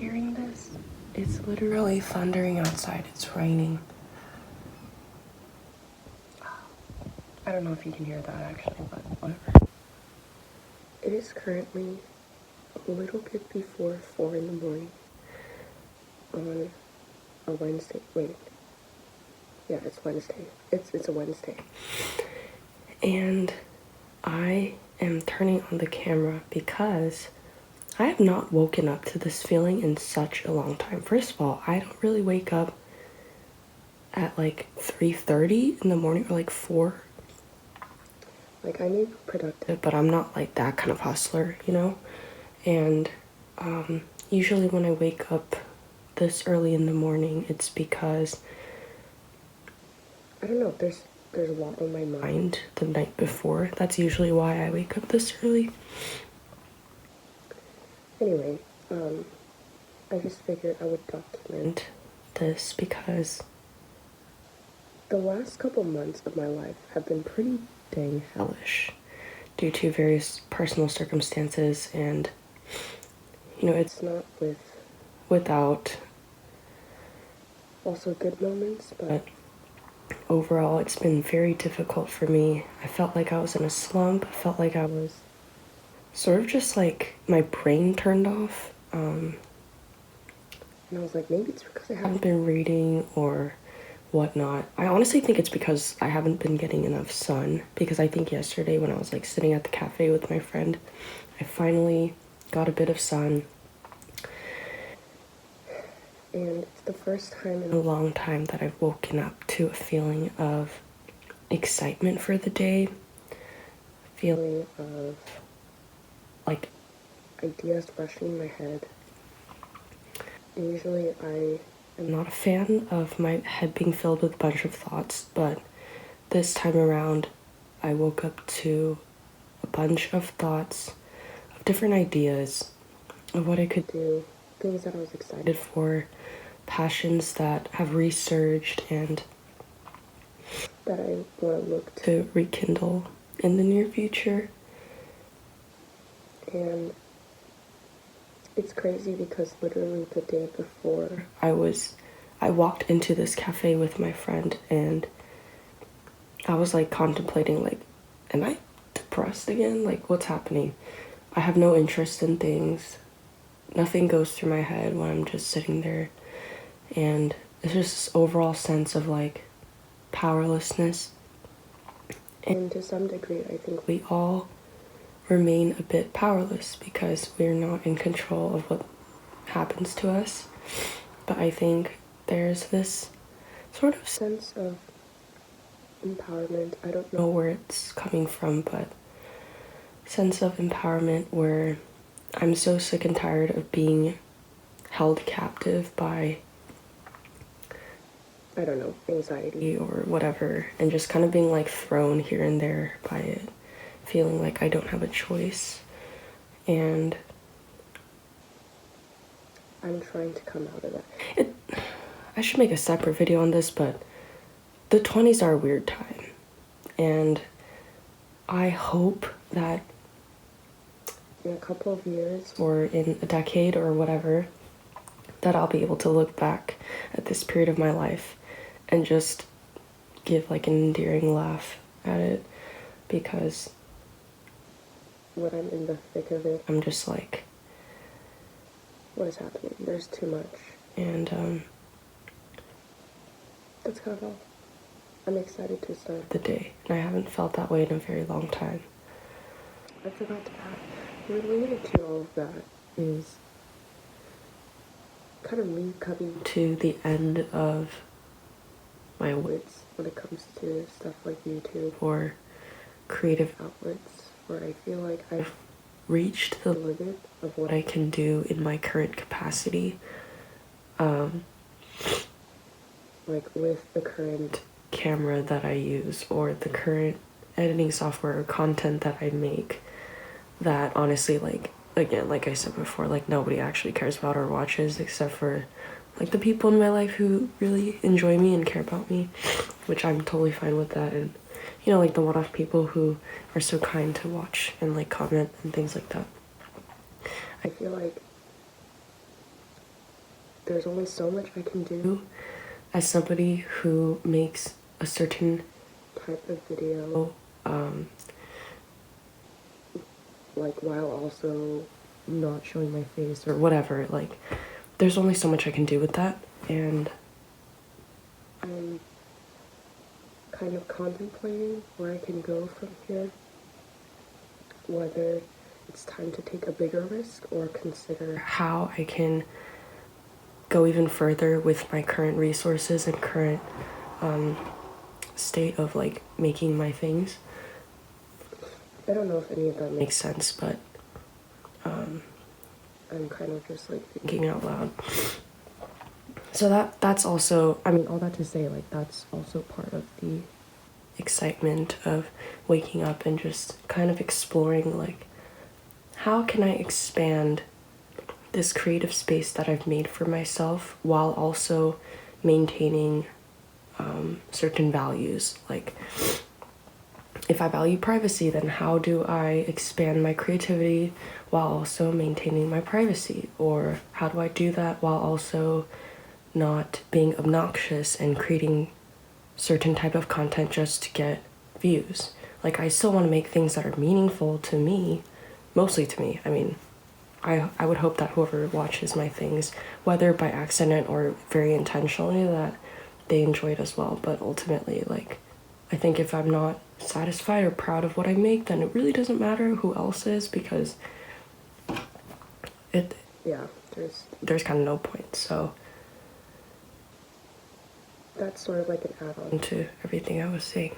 hearing this? It's literally thundering outside. It's raining. I don't know if you can hear that actually, but whatever. It is currently a little bit before 4 in the morning on a Wednesday. Wait. Yeah, it's Wednesday. It's a Wednesday. And I am turning on the camera because I have not woken up to this feeling in such a long time. First of all, I don't really wake up at like 3:30 in the morning or like 4. Like, I may be productive, but I'm not like that kind of hustler, you know? And usually when I wake up this early in the morning, it's because, I don't know, there's a lot on my mind the night before. That's usually why I wake up this early. Anyway, I just figured I would document this because the last couple months of my life have been pretty dang hellish due to various personal circumstances, and you know, it's not without also good moments, but overall it's been very difficult for me. I felt like I was in a slump. I felt like I was sort of just like my brain turned off, and I was like, maybe it's because I haven't been reading or whatnot. I honestly think it's because I haven't been getting enough sun, because I think yesterday when I was like sitting at the cafe with my friend, I finally got a bit of sun, and it's the first time in a long time that I've woken up to a feeling of excitement for the day, feeling of like ideas rushing in my head. Usually I am not a fan of my head being filled with a bunch of thoughts, but this time around I woke up to a bunch of thoughts, of different ideas of what I could do, things that I was excited for, passions that have resurged and that I want to look to rekindle in the near future. And it's crazy because literally the day before I walked into this cafe with my friend, and I was like contemplating, like, am I depressed again? Like, what's happening? I have no interest in things. Nothing goes through my head when I'm just sitting there. And it's just this overall sense of like powerlessness. And to some degree, I think we all remain a bit powerless because we're not in control of what happens to us. But I think there's this sort of sense of empowerment. I don't know where it's coming from, but sense of empowerment where I'm so sick and tired of being held captive by, I don't know, anxiety or whatever, and just kind of being like thrown here and there by it, feeling like I don't have a choice. And I'm trying to come out of that. I should make a separate video on this, but the 20s are a weird time, and I hope that in a couple of years or in a decade or whatever, that I'll be able to look back at this period of my life and just give like an endearing laugh at it, because when I'm in the thick of it, I'm just like, what is happening? There's too much. And that's kind of all. I'm excited to start the day, and I haven't felt that way in a very long time. I forgot to add, related to all of that is kind of me coming to the end of my wits when it comes to stuff like YouTube or creative outlets, where I feel like I've reached the limit of what I can do in my current capacity, like with the current camera that I use or the current editing software or content that I make, that honestly, like, again, like I said before, like nobody actually cares about or watches except for like the people in my life who really enjoy me and care about me, which I'm totally fine with that. And you know, like the one-off people who are so kind to watch and like comment and things like that. I feel like there's only so much I can do as somebody who makes a certain type of video, like while also not showing my face or whatever. Like, there's only so much I can do with that, and I'm kind of contemplating where I can go from here, whether it's time to take a bigger risk or consider how I can go even further with my current resources and current state of like making my things. I don't know if any of that makes sense, but I'm kind of just like thinking out loud. So that's also, I mean, all that to say, like, that's also part of the excitement of waking up and just kind of exploring, like, how can I expand this creative space that I've made for myself while also maintaining certain values. Like, if I value privacy, then how do I expand my creativity while also maintaining my privacy? Or how do I do that while also not being obnoxious and creating certain type of content just to get views? Like, I still want to make things that are meaningful to me, mostly to me. I mean, I would hope that whoever watches my things, whether by accident or very intentionally, that they enjoy it as well. But ultimately, like, I think if I'm not satisfied or proud of what I make, then it really doesn't matter who else is, because there's kind of no point. So that's sort of like an add-on to everything I was saying.